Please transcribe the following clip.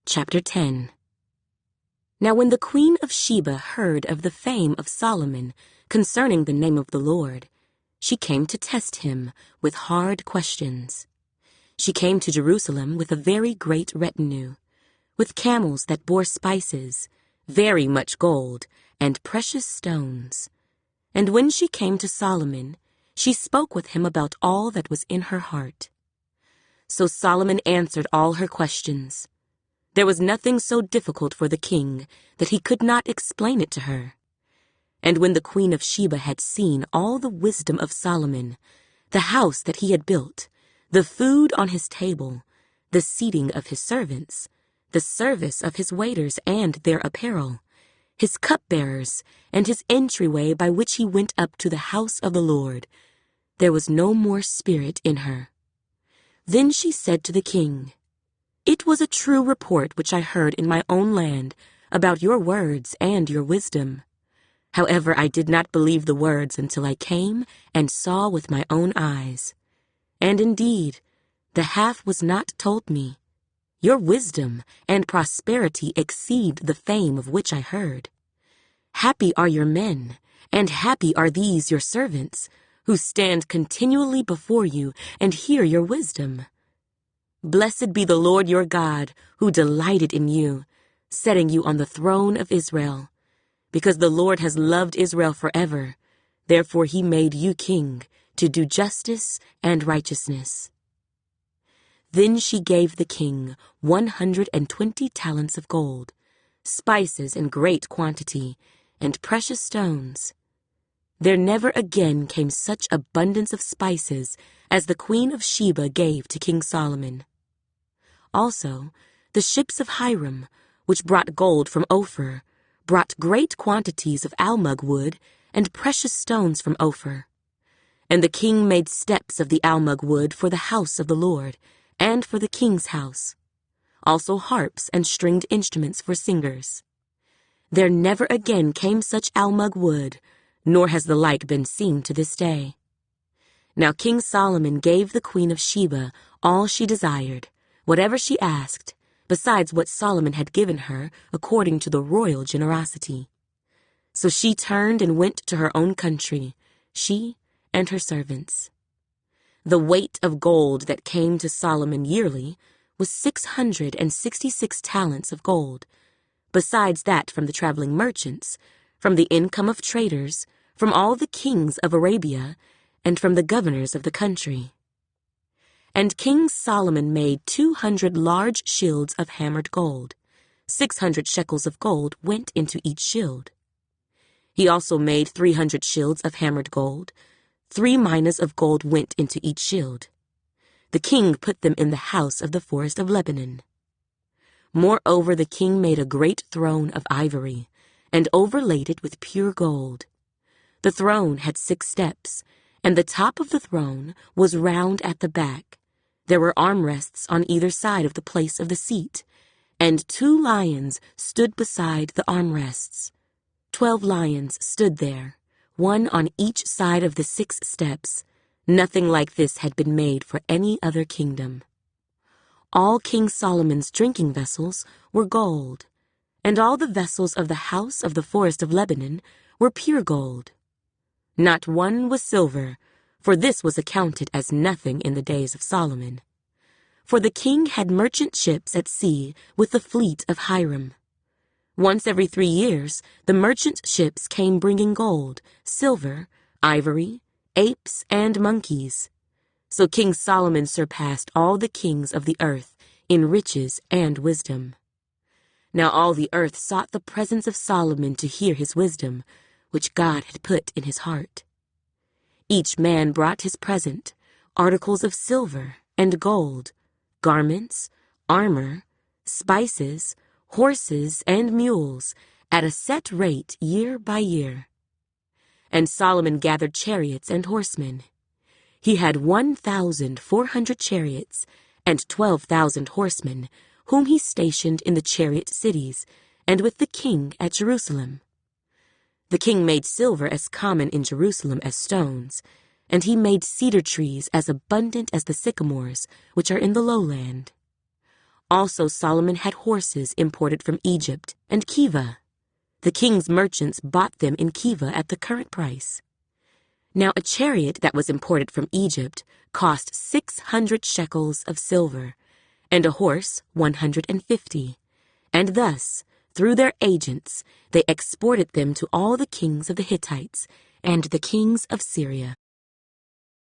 Chapter 10. Now when the Queen of Sheba heard of the fame of Solomon concerning the name of the Lord, she came to test him with hard questions. She came to Jerusalem with a very great retinue, with camels that bore spices, very much gold, and precious stones. And when she came to Solomon, she spoke with him about all that was in her heart. So Solomon answered all her questions. There was nothing so difficult for the king that he could not explain it to her. And when the Queen of Sheba had seen all the wisdom of Solomon, the house that he had built, the food on his table, the seating of his servants, the service of his waiters and their apparel, his cupbearers, and his entryway by which he went up to the house of the Lord, there was no more spirit in her. Then she said to the king, "It was a true report which I heard in my own land about your words and your wisdom. However, I did not believe the words until I came and saw with my own eyes. And indeed, the half was not told me. Your wisdom and prosperity exceed the fame of which I heard. Happy are your men, and happy are these your servants, who stand continually before you and hear your wisdom. Blessed be the Lord your God, who delighted in you, setting you on the throne of Israel. Because the Lord has loved Israel forever, therefore he made you king, to do justice and righteousness." Then she gave the king 120 talents of gold, spices in great quantity, and precious stones. There never again came such abundance of spices as the Queen of Sheba gave to King Solomon. Also, the ships of Hiram, which brought gold from Ophir, brought great quantities of almug wood and precious stones from Ophir. And the king made steps of the almug wood for the house of the Lord, and for the king's house, also harps and stringed instruments for singers. There never again came such almug wood, nor has the like been seen to this day. Now King Solomon gave the Queen of Sheba all she desired, whatever she asked, besides what Solomon had given her according to the royal generosity. So she turned and went to her own country, she and her servants. The weight of gold that came to Solomon yearly was 666 talents of gold, besides that from the traveling merchants, from the income of traders, from all the kings of Arabia, and from the governors of the country. And King Solomon made 200 large shields of hammered gold. 600 shekels of gold went into each shield. He also made 300 shields of hammered gold. 3 minas of gold went into each shield. The king put them in the house of the forest of Lebanon. Moreover, the king made a great throne of ivory, and overlaid it with pure gold. The throne had 6 steps, and the top of the throne was round at the back. There were armrests on either side of the place of the seat, and 2 lions stood beside the armrests. 12 lions stood there, one on each side of the 6 steps. Nothing like this had been made for any other kingdom. All King Solomon's drinking vessels were gold, and all the vessels of the house of the forest of Lebanon were pure gold. Not one was silver, for this was accounted as nothing in the days of Solomon. For the king had merchant ships at sea with the fleet of Hiram. Once every 3 years, the merchant ships came bringing gold, silver, ivory, apes, and monkeys. So King Solomon surpassed all the kings of the earth in riches and wisdom. Now all the earth sought the presence of Solomon to hear his wisdom, which God had put in his heart. Each man brought his present, articles of silver and gold, garments, armor, spices, horses, and mules, at a set rate year by year. And Solomon gathered chariots and horsemen. He had 1,400 chariots and 12,000 horsemen, whom he stationed in the chariot cities, and with the king at Jerusalem. The king made silver as common in Jerusalem as stones, and he made cedar trees as abundant as the sycamores, which are in the lowland. Also Solomon had horses imported from Egypt and Kiva. The king's merchants bought them in Kiva at the current price. Now a chariot that was imported from Egypt cost 600 shekels of silver, and a horse 150. And thus, through their agents, they exported them to all the kings of the Hittites and the kings of Syria.